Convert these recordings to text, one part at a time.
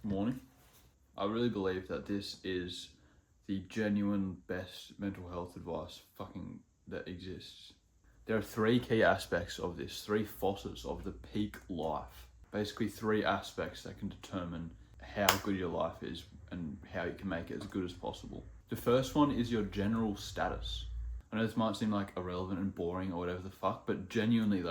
Morning. I really believe that this is the genuine best mental health advice that exists. There are three key aspects of this, three facets of the peak life. Basically, three aspects that can determine how good your life is and how you can make it as good as possible. The first one is your general status. I know this might seem like irrelevant and boring or whatever the fuck, but genuinely,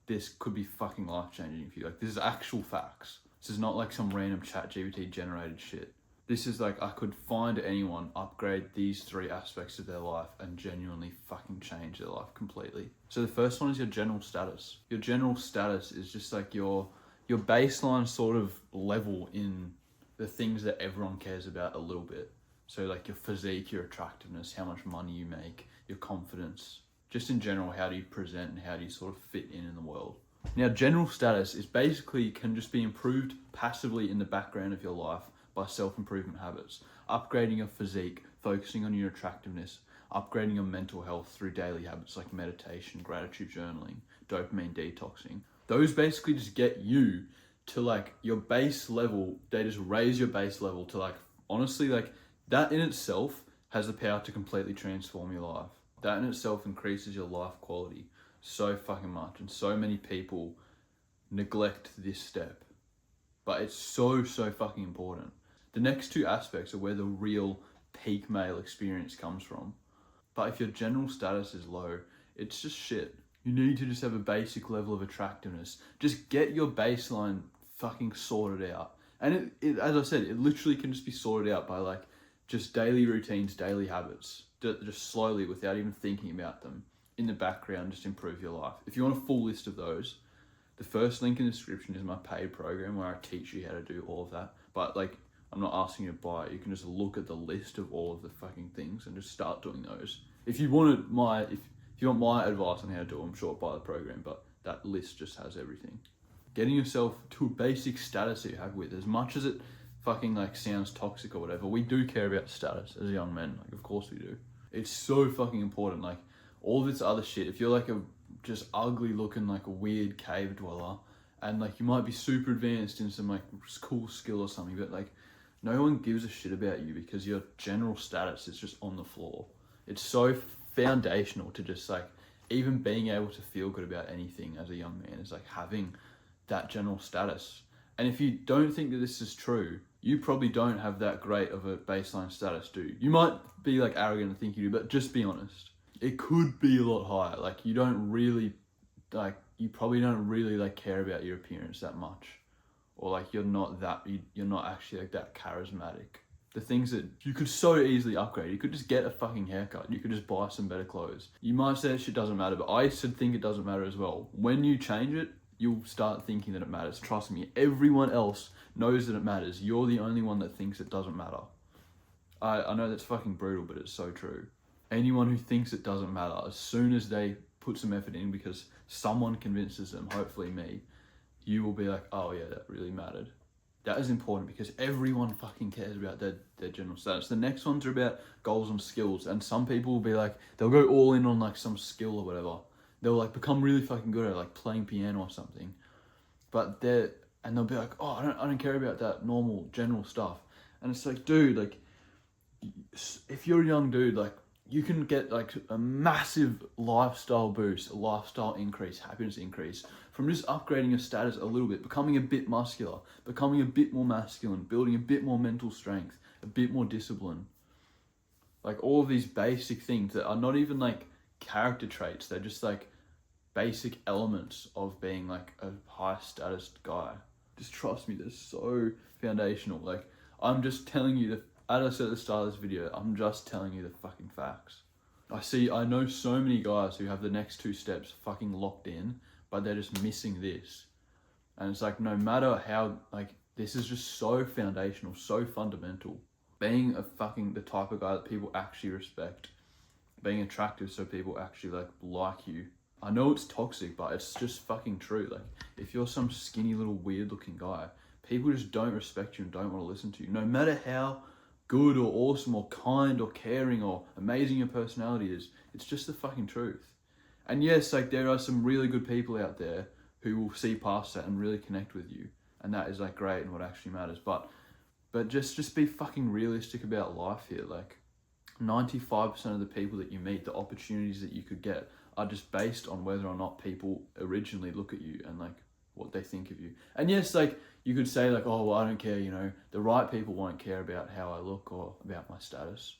this could be fucking life changing for you. This is actual facts. This is not like some random ChatGPT generated shit. This is I could find anyone, upgrade these three aspects of their life and genuinely fucking change their life completely. So the first one is your general status. Your general status is just your baseline sort of level in the things that everyone cares about a little bit. So your physique, your attractiveness, how much money you make, your confidence, just in general, how do you present and how do you sort of fit in the world. Now, general status is basically can just be improved passively in the background of your life by self-improvement habits, upgrading your physique, focusing on your attractiveness, upgrading your mental health through daily habits like meditation, gratitude journaling, dopamine detoxing. Those basically just get you to your base level. They just raise your base level to honestly, that in itself has the power to completely transform your life. That in itself increases your life quality so fucking much, and so many people neglect this step, but it's so fucking important. The next two aspects are where the real peak male experience comes from. But if your general status is low, it's just shit. You need to just have a basic level of attractiveness. Just get your baseline fucking sorted out. And it as I said, it literally can just be sorted out by just daily routines, daily habits, just slowly without even thinking about them. In the background, just improve your life. If you want a full list of those, the first link in the description is my paid program where I teach you how to do all of that. But I'm not asking you to buy it. You can just look at the list of all of the fucking things and just start doing those. If you want my advice on how to do it, I'm sure buy the program, but that list just has everything. Getting yourself to a basic status that you have with, as much as it fucking sounds toxic or whatever, we do care about status as young men. Of course we do. It's so fucking important. All of this other shit, if you're a just ugly looking a weird cave dweller, and you might be super advanced in some cool skill or something, but no one gives a shit about you because your general status is just on the floor. It's so foundational to just even being able to feel good about anything as a young man is having that general status. And if you don't think that this is true, you probably don't have that great of a baseline status, do you? You might be arrogant and think you do, but just be honest. It could be a lot higher. You don't really, you probably don't really care about your appearance that much. Or you're not actually that charismatic. The things that you could so easily upgrade. You could just get a fucking haircut. You could just buy some better clothes. You might say that shit doesn't matter, but I used to think it doesn't matter as well. When you change it, you'll start thinking that it matters. Trust me, everyone else knows that it matters. You're the only one that thinks it doesn't matter. I know that's fucking brutal, but it's so true. Anyone who thinks it doesn't matter, as soon as they put some effort in because someone convinces them, hopefully me, you will be oh yeah, that really mattered. That is important because everyone fucking cares about their general status. The next ones are about goals and skills, and some people will be they'll go all in on some skill or whatever. They'll become really fucking good at playing piano or something. But they'll be oh, I don't care about that normal general stuff. And it's dude, if you're a young dude, you can get a massive lifestyle boost, a lifestyle increase, happiness increase from just upgrading your status a little bit, becoming a bit muscular, becoming a bit more masculine, building a bit more mental strength, a bit more discipline. All of these basic things that are not even character traits, they're just basic elements of being a high status guy. Just trust me, they're so foundational. I'm just telling you as I said at the start of this video, I'm just telling you the fucking facts. I know so many guys who have the next two steps fucking locked in, but they're just missing this. And it's no matter how, this is just so foundational, so fundamental. Being the type of guy that people actually respect. Being attractive so people actually like you. I know it's toxic, but it's just fucking true. If you're some skinny little weird looking guy, people just don't respect you and don't want to listen to you. No matter how good or awesome or kind or caring or amazing your personality is, it's just the fucking truth. And yes, there are some really good people out there who will see past that and really connect with you, and that is great and what actually matters. But But just be fucking realistic about life here. Like 95% of the people that you meet, the opportunities that you could get are just based on whether or not people originally look at you and like what they think of you. And yes, like you could say like, oh, well, I don't care, you know, the right people won't care about how I look or about my status.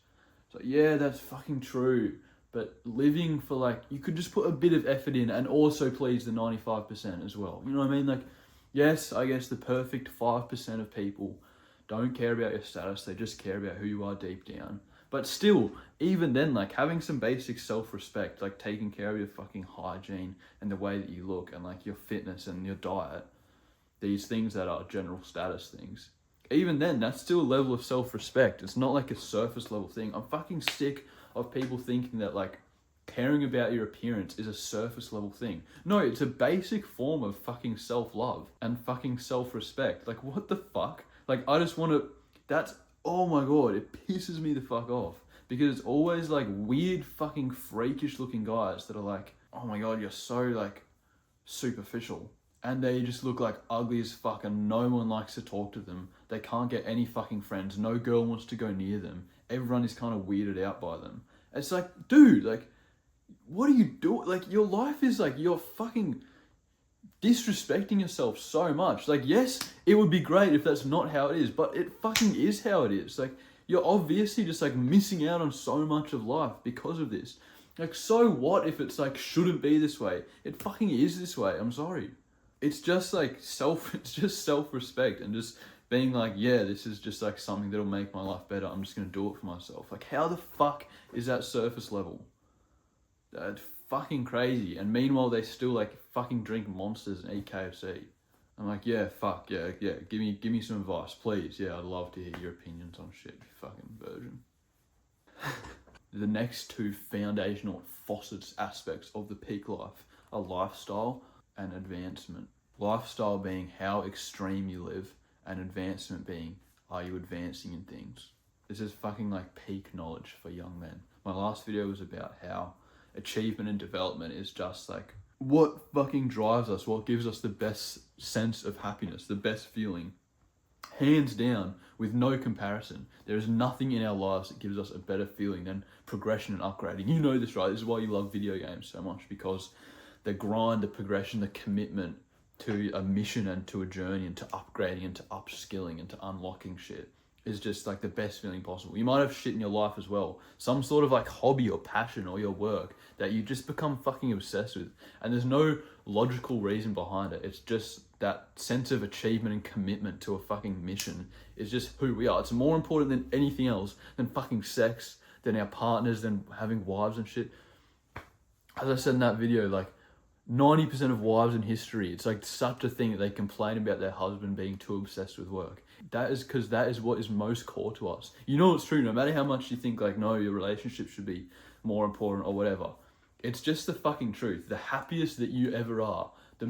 So yeah, that's fucking true. But living for like, you could just put a bit of effort in and also please the 95% as well. You know what I mean? Like, yes, I guess the perfect 5% of people don't care about your status. They just care about who you are deep down. But still, even then, like having some basic self-respect, like taking care of your fucking hygiene and the way that you look and like your fitness and your diet, these things that are general status things, even then, that's still a level of self-respect. It's not like a surface level thing. I'm fucking sick of people thinking that like caring about your appearance is a surface level thing. No, it's a basic form of fucking self-love and fucking self-respect. Like what the fuck? Like I just want to, that's, oh my god, it pisses me the fuck off. Because it's always like weird fucking freakish looking guys that are like, oh my god, you're so like superficial. And they just look like ugly as fuck and no one likes to talk to them. They can't get any fucking friends. No girl wants to go near them. Everyone is kind of weirded out by them. It's like, dude, like, what are you doing? Like, your life is like, you're fucking disrespecting yourself so much. Like, yes, it would be great if that's not how it is, but it fucking is how it is. Like, you're obviously just like missing out on so much of life because of this. Like, so what if it's like, shouldn't be this way? It fucking is this way. I'm sorry. It's just like it's just self-respect and just being like, yeah, this is just like something that'll make my life better. I'm just going to do it for myself. Like, how the fuck is that surface level? That's fucking crazy. And meanwhile, they still like fucking drink Monsters and eat KFC. I'm like, yeah, fuck, yeah. Give me some advice, please. Yeah, I'd love to hear your opinions on shit, you fucking virgin. The next two foundational facets aspects of the peak life are lifestyle and advancement. Lifestyle being how extreme you live, and advancement being, are you advancing in things? This is fucking like peak knowledge for young men. My last video was about how achievement and development is just like what fucking drives us, what gives us the best sense of happiness, the best feeling. Hands down, with no comparison. There is nothing in our lives that gives us a better feeling than progression and upgrading. You know this, right? This is why you love video games so much, because the grind, the progression, the commitment to a mission and to a journey and to upgrading and to upskilling and to unlocking shit is just like the best feeling possible. You might have shit in your life as well. Some sort of like hobby or passion or your work that you just become fucking obsessed with. And there's no logical reason behind it. It's just that sense of achievement and commitment to a fucking mission is just who we are. It's more important than anything else, than fucking sex, than our partners, than having wives and shit. As I said in that video, like 90% of wives in history, it's like such a thing that they complain about their husband being too obsessed with work. That is because that is what is most core to us. You know it's true, no matter how much you think like, no, your relationship should be more important or whatever. It's just the fucking truth. The happiest that you ever are, the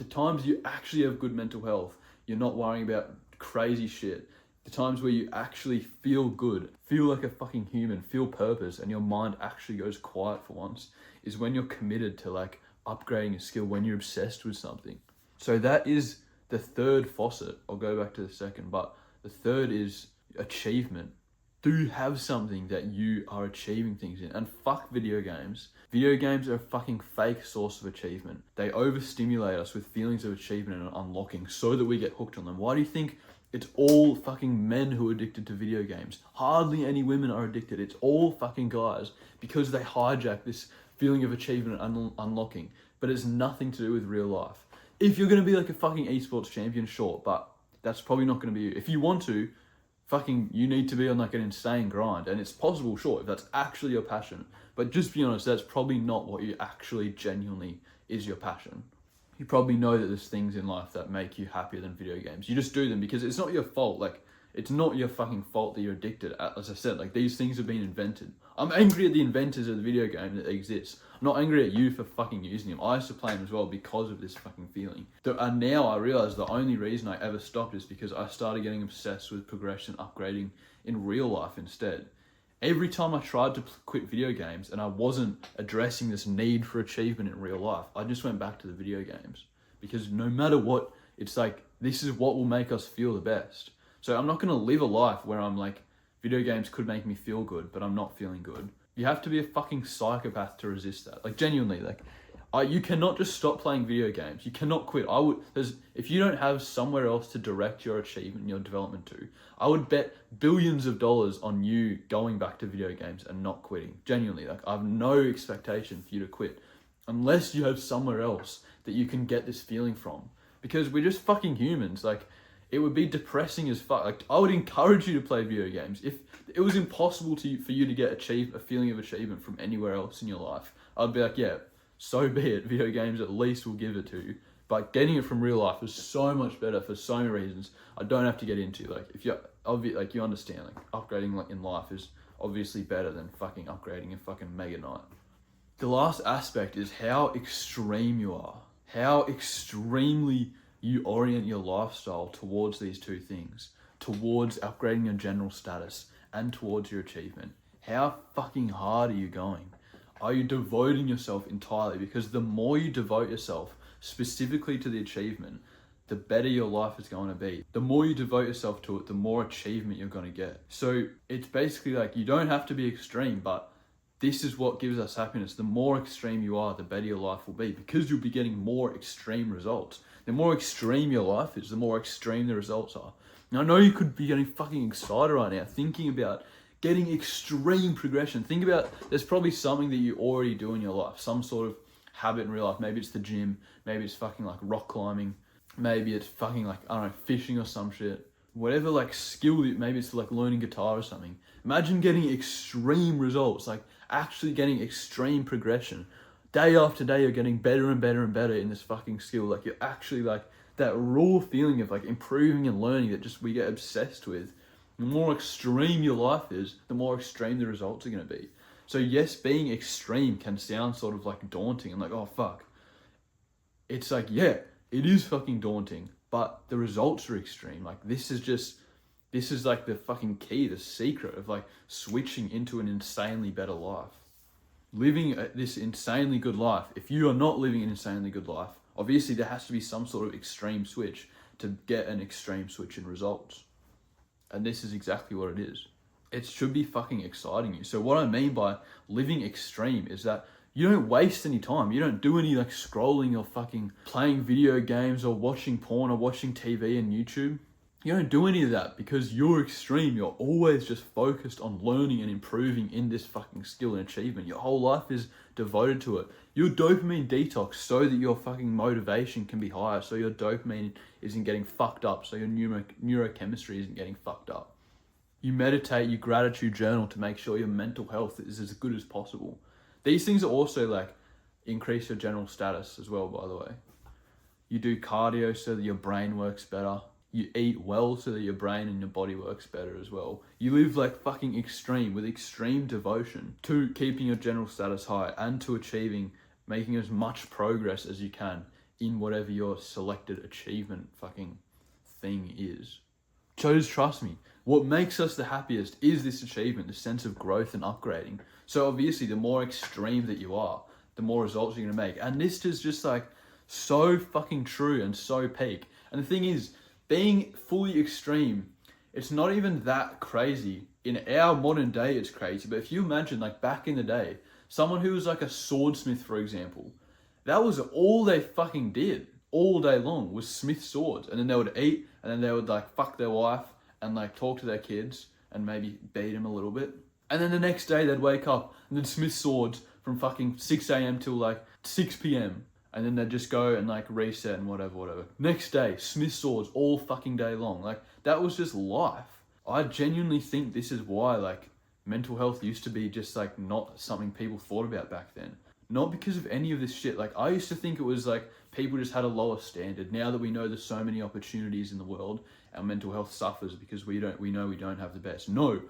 times you actually have good mental health, you're not worrying about crazy shit. The times where you actually feel good, feel like a fucking human, feel purpose, and your mind actually goes quiet for once, is when you're committed to like upgrading a skill, when you're obsessed with something. So that is the third facet. I'll go back to the second, but the third is achievement. Do have something that you are achieving things in. And fuck video games. Video games are a fucking fake source of achievement. They overstimulate us with feelings of achievement and unlocking so that we get hooked on them. Why do you think it's all fucking men who are addicted to video games? Hardly any women are addicted. It's all fucking guys, because they hijack this feeling of achievement and unlocking. But it's nothing to do with real life. If you're going to be like a fucking esports champion, sure, but that's probably not going to be you. If you want to, fucking, you need to be on like an insane grind, and it's possible, sure, if that's actually your passion. But just be honest, that's probably not what you actually genuinely is your passion. You probably know that there's things in life that make you happier than video games. You just do them because it's not your fault. Like, it's not your fucking fault that you're addicted. As I said, like, these things have been invented. I'm angry at the inventors of the video game that exists. I'm not angry at you for fucking using them. I used to play them as well because of this fucking feeling. And now I realize the only reason I ever stopped is because I started getting obsessed with progression, upgrading in real life instead. Every time I tried to quit video games and I wasn't addressing this need for achievement in real life, I just went back to the video games. Because no matter what, it's like, this is what will make us feel the best. So I'm not going to live a life where I'm like, video games could make me feel good, but I'm not feeling good. You have to be a fucking psychopath to resist that. Like, genuinely, like, you cannot just stop playing video games. You cannot quit. If you don't have somewhere else to direct your achievement, your development to, I would bet billions of dollars on you going back to video games and not quitting. Genuinely, like, I have no expectation for you to quit unless you have somewhere else that you can get this feeling from. Because we're just fucking humans. Like, it would be depressing as fuck. Like, I would encourage you to play video games. If it was impossible for you to get a feeling of achievement from anywhere else in your life, I'd be like, yeah, so be it. Video games at least will give it to you. But getting it from real life is so much better for so many reasons I don't have to get into. Like, if you you understand, like, upgrading like in life is obviously better than fucking upgrading in fucking Mega Knight. The last aspect is how extreme you are. How extremely you orient your lifestyle towards these two things. Towards upgrading your general status and towards your achievement. How fucking hard are you going? Are you devoting yourself entirely? Because the more you devote yourself specifically to the achievement, the better your life is going to be. The more you devote yourself to it, the more achievement you're going to get. So it's basically like, you don't have to be extreme, but this is what gives us happiness. The more extreme you are, the better your life will be, because you'll be getting more extreme results. The more extreme your life is, the more extreme the results are. Now, I know you could be getting fucking excited right now, thinking about getting extreme progression. Think about, there's probably something that you already do in your life, some sort of habit in real life. Maybe it's the gym, maybe it's fucking like rock climbing, maybe it's fucking like, I don't know, fishing or some shit. Whatever like skill, maybe it's like learning guitar or something. Imagine getting extreme results, like actually getting extreme progression. Day after day, you're getting better and better and better in this fucking skill. Like, you're actually like, that raw feeling of like improving and learning that just we get obsessed with. The more extreme your life is, the more extreme the results are going to be. So yes, being extreme can sound sort of like daunting and like, oh fuck. It's like, yeah, it is fucking daunting, but the results are extreme. Like, this is like the fucking key, the secret of like switching into an insanely better life. Living this insanely good life. If you are not living an insanely good life, obviously there has to be some sort of extreme switch to get an extreme switch in results. And this is exactly what it is. It should be fucking exciting you. So what I mean by living extreme is that you don't waste any time. You don't do any like scrolling or fucking playing video games or watching porn or watching TV and YouTube. You don't do any of that because you're extreme. You're always just focused on learning and improving in this fucking skill and achievement. Your whole life is devoted to it. Your dopamine detox so that your fucking motivation can be higher, so your dopamine isn't getting fucked up, so your neurochemistry isn't getting fucked up. You meditate, you gratitude journal to make sure your mental health is as good as possible. These things are also like increase your general status as well, by the way. You do cardio so that your brain works better. You eat well so that your brain and your body works better as well. You live like fucking extreme with extreme devotion to keeping your general status high and to making as much progress as you can in whatever your selected achievement fucking thing is. So just trust me, what makes us the happiest is this achievement, the sense of growth and upgrading. So obviously the more extreme that you are, the more results you're gonna make. And this is just like so fucking true and so peak. And the thing is, being fully extreme, it's not even that crazy. In our modern day, it's crazy. But if you imagine, like back in the day, someone who was like a swordsmith, for example, that was all they fucking did all day long was smith swords. And then they would eat, and then they would like fuck their wife and like talk to their kids and maybe beat them a little bit. And then the next day they'd wake up and then smith swords from fucking 6 a.m. till like 6 p.m. And then they'd just go and like reset and whatever. Next day, smith swords all fucking day long. Like, that was just life. I genuinely think this is why like mental health used to be just like not something people thought about back then. Not because of any of this shit. Like, I used to think it was like people just had a lower standard. Now that we know there's so many opportunities in the world, our mental health suffers because we know we don't have the best. No,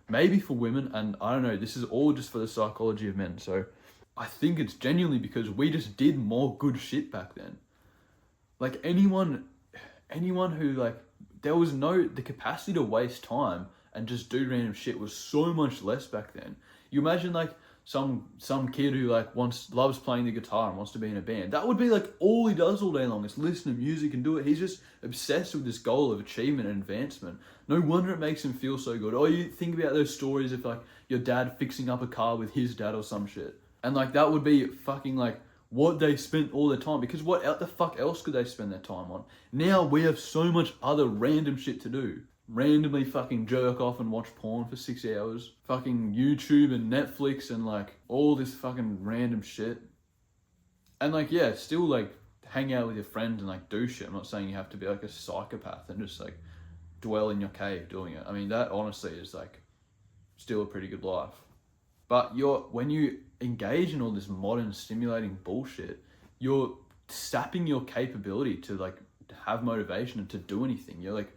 maybe for women, and I don't know, this is all just for the psychology of men. So I think it's genuinely because we just did more good shit back then. Like, anyone who like, there was the capacity to waste time and just do random shit was so much less back then. You imagine like some kid who like loves playing the guitar and wants to be in a band. That would be like all he does all day long is listen to music and do it. He's just obsessed with this goal of achievement and advancement. No wonder it makes him feel so good. Or you think about those stories of like your dad fixing up a car with his dad or some shit. And like that would be fucking like what they spent all their time, because what the fuck else could they spend their time on? Now we have so much other random shit to do. Randomly fucking jerk off and watch porn for 6 hours. Fucking YouTube and Netflix and like all this fucking random shit. And like, yeah, still like hang out with your friends and like do shit. I'm not saying you have to be like a psychopath and just like dwell in your cave doing it. I mean, that honestly is like still a pretty good life. But when you engage in all this modern stimulating bullshit, you're sapping your capability to like have motivation and to do anything. You're like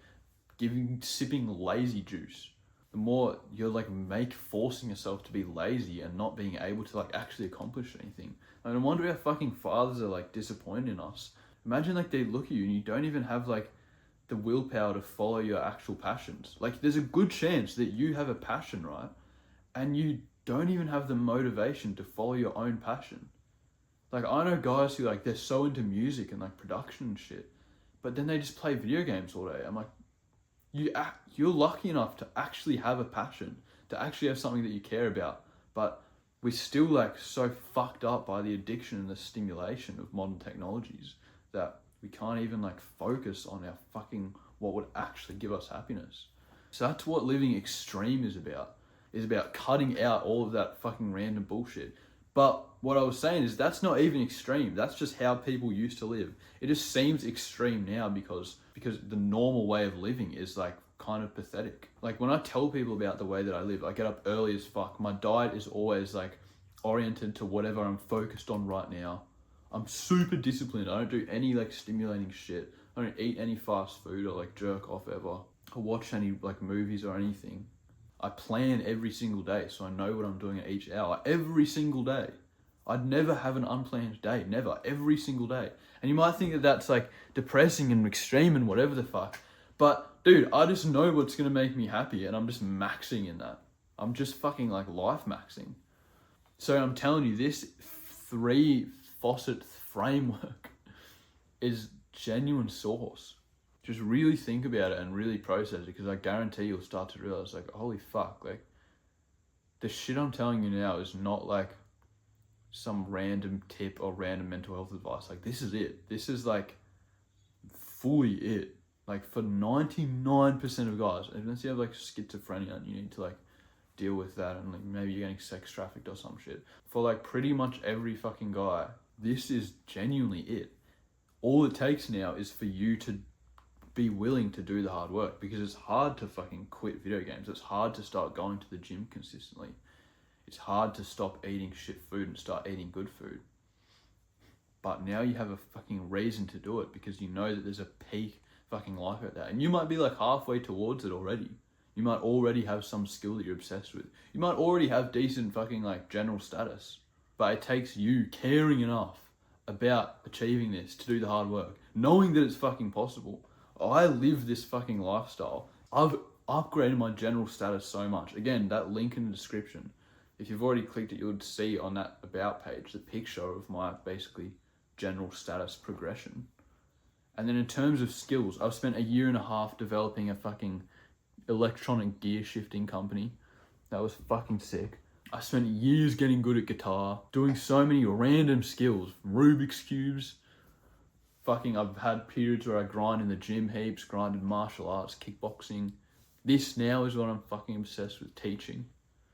sipping lazy juice. The more you're like forcing yourself to be lazy and not being able to like actually accomplish anything. And I wonder how fucking fathers are like disappointed in us. Imagine like they look at you and you don't even have like the willpower to follow your actual passions. Like there's a good chance that you have a passion, right? And you don't even have the motivation to follow your own passion. Like I know guys who like they're so into music and like production and shit, but then they just play video games all day. I'm like, you're lucky enough to actually have a passion, to actually have something that you care about, but we're still like so fucked up by the addiction and the stimulation of modern technologies that we can't even like focus on our fucking what would actually give us happiness. So that's what living extreme is about cutting out all of that fucking random bullshit. But what I was saying is that's not even extreme. That's just how people used to live. It just seems extreme now because the normal way of living is like kind of pathetic. Like when I tell people about the way that I live, I get up early as fuck. My diet is always like oriented to whatever I'm focused on right now. I'm super disciplined. I don't do any like stimulating shit. I don't eat any fast food or like jerk off ever. Or watch any like movies or anything. I plan every single day, so I know what I'm doing at each hour. Every single day. I'd never have an unplanned day. Never. Every single day. And you might think that that's like depressing and extreme and whatever the fuck. But dude, I just know what's going to make me happy and I'm just maxing in that. I'm just fucking like life maxing. So I'm telling you, this 3-facet framework is genuine sauce. Just really think about it and really process it, because I guarantee you'll start to realize like, holy fuck, like the shit I'm telling you now is not like some random tip or random mental health advice. Like this is it. This is like fully it. Like for 99% of guys, unless you have like schizophrenia and you need to like deal with that and like maybe you're getting sex trafficked or some shit. For like pretty much every fucking guy, this is genuinely it. All it takes now is for you to be willing to do the hard work, because it's hard to fucking quit video games. It's hard to start going to the gym consistently. It's hard to stop eating shit food and start eating good food. But now you have a fucking reason to do it, because you know that there's a peak fucking life out there. And you might be like halfway towards it already. You might already have some skill that you're obsessed with. You might already have decent fucking like general status. But it takes you caring enough about achieving this to do the hard work, knowing that it's fucking possible. I live this fucking lifestyle. I've upgraded my general status so much. Again, that link in the description. If you've already clicked it, you would see on that about page the picture of my basically general status progression. And then in terms of skills, I've spent 1.5 years developing a fucking electronic gear shifting company. That was fucking sick. I spent years getting good at guitar, doing so many random skills, Rubik's Cubes. Fucking, I've had periods where I grind in the gym heaps, grinded martial arts, kickboxing. This now is what I'm fucking obsessed with, teaching.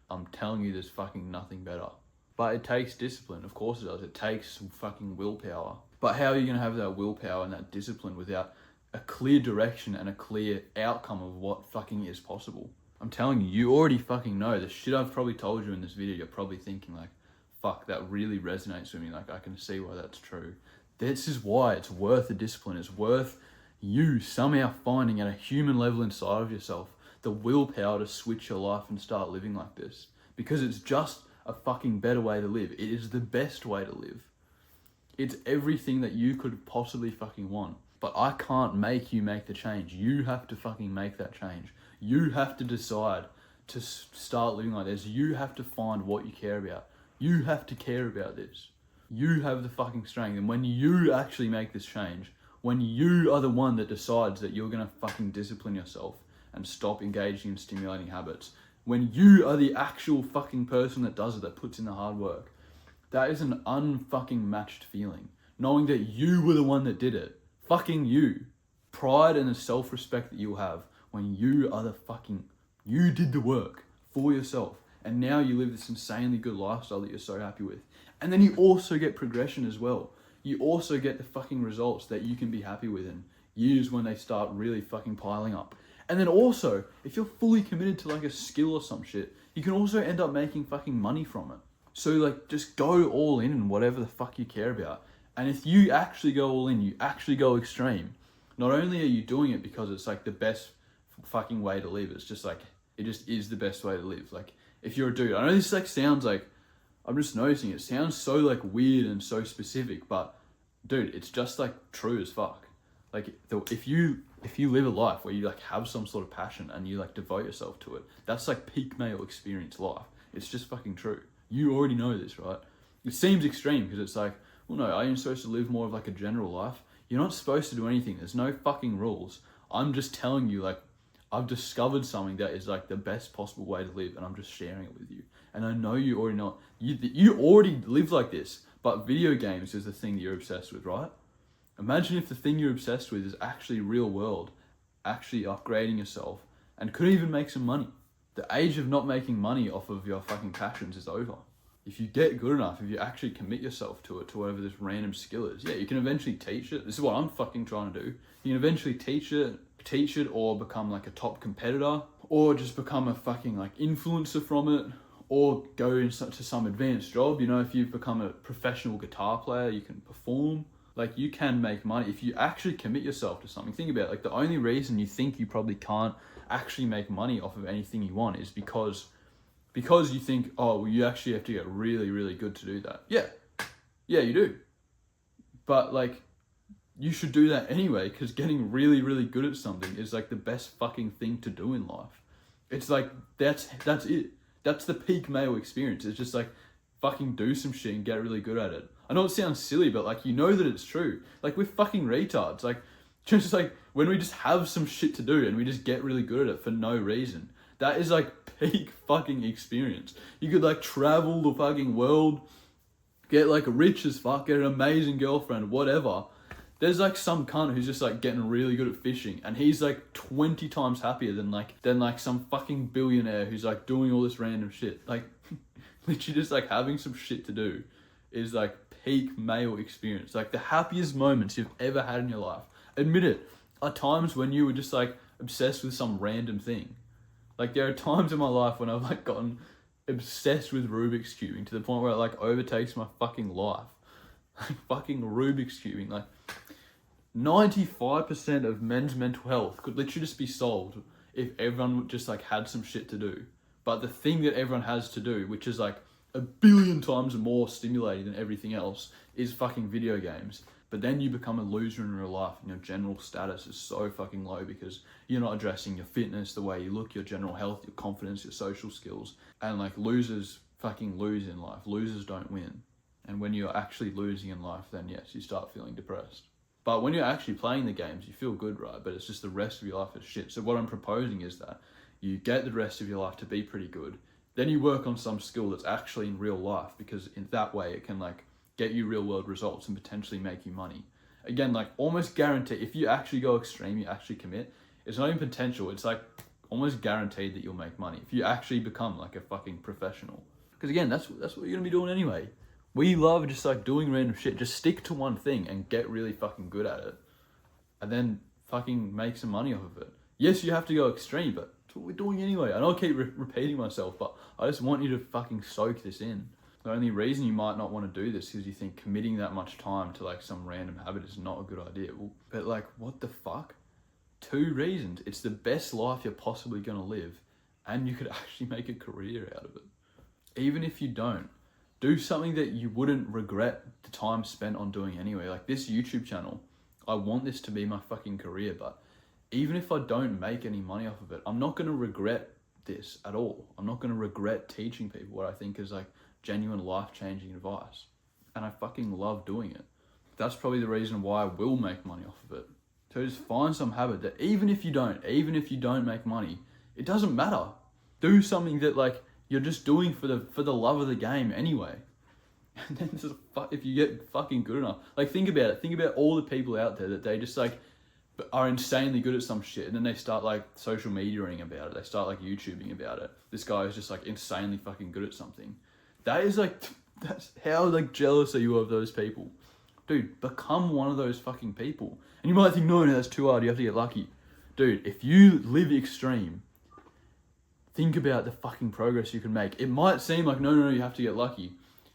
I'm telling you, there's fucking nothing better. But it takes discipline, of course it does. It takes some fucking willpower. But how are you going to have that willpower and that discipline without a clear direction and a clear outcome of what fucking is possible? I'm telling you, you already fucking know. The shit I've probably told you in this video, you're probably thinking like, fuck, that really resonates with me. Like, I can see why that's true. This is why it's worth the discipline. It's worth you somehow finding at a human level inside of yourself the willpower to switch your life and start living like this. Because it's just a fucking better way to live. It is the best way to live. It's everything that you could possibly fucking want. But I can't make you make the change. You have to fucking make that change. You have to decide to start living like this. You have to find what you care about. You have to care about this. You have the fucking strength. And when you actually make this change, when you are the one that decides that you're gonna fucking discipline yourself and stop engaging in stimulating habits, when you are the actual fucking person that does it, that puts in the hard work, that is an unfucking matched feeling. Knowing that you were the one that did it. Fucking you. Pride and the self-respect that you'll have when you are the fucking... You did the work for yourself. And now you live this insanely good lifestyle that you're so happy with. And then you also get progression as well. You also get the fucking results that you can be happy with in years when they start really fucking piling up. And then also, if you're fully committed to like a skill or some shit, you can also end up making fucking money from it. So like, just go all in whatever the fuck you care about. And if you actually go all in, you actually go extreme, not only are you doing it because it's like the best fucking way to live, it's just like, it just is the best way to live. Like, if you're a dude, I know this like sounds like, I'm just noticing it sounds so like weird and so specific, but dude, it's just like true as fuck. Like if you live a life where you like have some sort of passion and you like devote yourself to it, that's like peak male experience life. It's just fucking true. You already know this, right? It seems extreme because it's like, well, no, are you supposed to live more of like a general life? You're not supposed to do anything. There's no fucking rules. I'm just telling you, like, I've discovered something that is like the best possible way to live, and I'm just sharing it with you. And I know you already know, you already live like this, but video games is the thing that you're obsessed with, right? Imagine if the thing you're obsessed with is actually real world, actually upgrading yourself, and could even make some money. The age of not making money off of your fucking passions is over. If you get good enough, if you actually commit yourself to it, to whatever this random skill is, yeah, you can eventually teach it. This is what I'm fucking trying to do. You can eventually teach it or become like a top competitor, or just become a fucking like influencer from it, or go into some advanced job. You know, if you've become a professional guitar player, you can perform. Like, you can make money if you actually commit yourself to something. Think about it. Like, the only reason you think you probably can't actually make money off of anything you want is because you think, oh, well, you actually have to get really, really good to do that. Yeah, you do. But like, you should do that anyway, because getting really, really good at something is like the best fucking thing to do in life. It's like, that's it. That's the peak male experience. It's just like, fucking do some shit and get really good at it. I know it sounds silly, but like, you know that it's true. Like, we're fucking retards. Like, just like when we just have some shit to do and we just get really good at it for no reason. That is like peak fucking experience. You could like travel the fucking world, get like rich as fuck, get an amazing girlfriend, whatever. There's like some cunt who's just like getting really good at fishing, and he's like 20 times happier than like some fucking billionaire who's like doing all this random shit. Like, literally just like having some shit to do is like peak male experience. Like, the happiest moments you've ever had in your life, admit it, are times when you were just like obsessed with some random thing. Like, there are times in my life when I've like gotten obsessed with Rubik's cubing to the point where it like overtakes my fucking life. Like, fucking Rubik's cubing. Like, 95% of men's mental health could literally just be solved if everyone just like had some shit to do. But the thing that everyone has to do, which is like 1 billion times more stimulating than everything else, is fucking video games. But then you become a loser in real life, and your general status is so fucking low because you're not addressing your fitness, the way you look, your general health, your confidence, your social skills. And like, losers fucking lose in life. Losers don't win. And when you're actually losing in life, then yes, you start feeling depressed. But when you're actually playing the games, you feel good, right? But it's just the rest of your life is shit. So what I'm proposing is that you get the rest of your life to be pretty good. Then you work on some skill that's actually in real life, because in that way it can like get you real world results and potentially make you money. Again, like, almost guarantee, if you actually go extreme, you actually commit, it's not even potential, it's like almost guaranteed that you'll make money if you actually become like a fucking professional. Because again, that's what you're gonna be doing anyway. We love just like doing random shit. Just stick to one thing and get really fucking good at it, and then fucking make some money off of it. Yes, you have to go extreme, but that's what we're doing anyway. I know I keep repeating myself, but I just want you to fucking soak this in. The only reason you might not want to do this is you think committing that much time to like some random habit is not a good idea. Well, but like, what the fuck? 2 reasons. It's the best life you're possibly gonna live, and you could actually make a career out of it. Even if you don't, do something that you wouldn't regret the time spent on doing anyway. Like, this YouTube channel, I want this to be my fucking career, but even if I don't make any money off of it, I'm not going to regret this at all. I'm not going to regret teaching people what I think is like genuine life-changing advice. And I fucking love doing it. That's probably the reason why I will make money off of it. So just find some habit that even if you don't make money, it doesn't matter. Do something that like you're just doing for the love of the game anyway. And then just if you get fucking good enough, like think about it. Think about all the people out there that they just like are insanely good at some shit, and then they start like social mediaing about it. They start like YouTubing about it. This guy is just like insanely fucking good at something. That is like, that's how like jealous are you of those people? Dude, become one of those fucking people. And you might think, no, that's too hard. You have to get lucky. Dude, if you live extreme, think about the fucking progress you can make. It might seem like, no, you have to get lucky.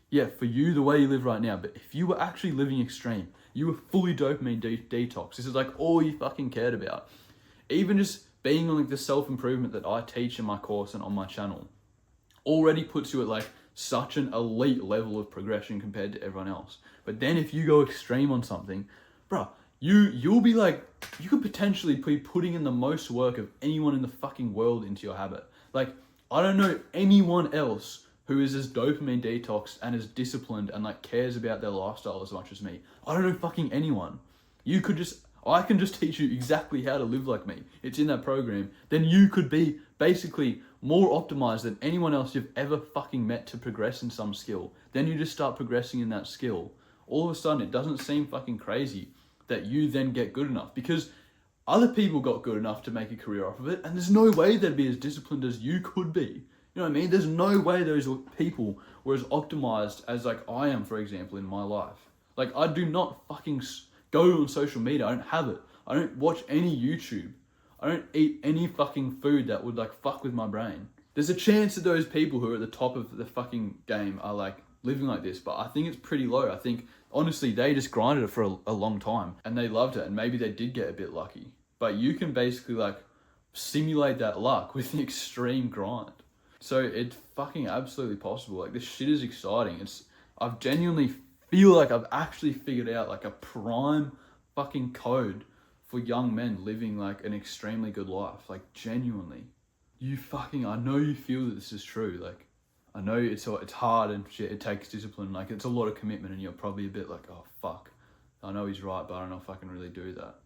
Yeah, for you, the way you live right now. But if you were actually living extreme, you were fully dopamine detox. This is like all you fucking cared about. Even just being on like the self-improvement that I teach in my course and on my channel already puts you at like such an elite level of progression compared to everyone else. But then if you go extreme on something, bro, you'll be like, you could potentially be putting in the most work of anyone in the fucking world into your habit. Like, I don't know anyone else who is as dopamine detoxed and as disciplined and like cares about their lifestyle as much as me. I don't know fucking anyone. I can just teach you exactly how to live like me. It's in that program. Then you could be basically more optimized than anyone else you've ever fucking met to progress in some skill. Then you just start progressing in that skill. All of a sudden, it doesn't seem fucking crazy that you then get good enough, because other people got good enough to make a career off of it, and there's no way they'd be as disciplined as you could be. You know what I mean? There's no way those people were as optimized as like I am, for example, in my life. Like, I do not fucking go on social media. I don't have it. I don't watch any YouTube. I don't eat any fucking food that would like fuck with my brain. There's a chance that those people who are at the top of the fucking game are like living like this, but I think it's pretty low. I think honestly they just grinded it for a long time and they loved it, and maybe they did get a bit lucky. But you can basically like simulate that luck with an extreme grind. So it's fucking absolutely possible. Like, this shit is exciting. I've genuinely feel like I've actually figured out like a prime fucking code for young men living like an extremely good life. Like, genuinely. I know you feel that this is true. Like, I know it's hard and shit. It takes discipline. Like, it's a lot of commitment, and you're probably a bit like, oh fuck, I know he's right, but I don't know if I can really do that.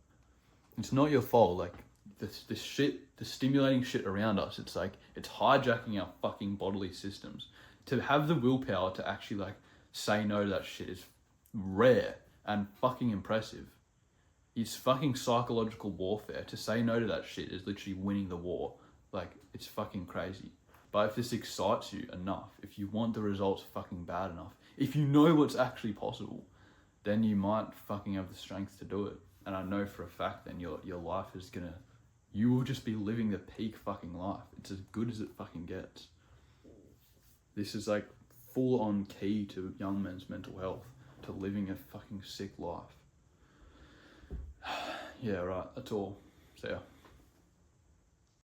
It's not your fault. Like, this shit, the stimulating shit around us, it's like, it's hijacking our fucking bodily systems. To have the willpower to actually like say no to that shit is rare and fucking impressive. It's fucking psychological warfare. To say no to that shit is literally winning the war. Like, it's fucking crazy. But if this excites you enough, if you want the results fucking bad enough, if you know what's actually possible, then you might fucking have the strength to do it. And I know for a fact then your life is you will just be living the peak fucking life. It's as good as it fucking gets. This is like full on key to young men's mental health, to living a fucking sick life. Yeah, right, that's all. See ya.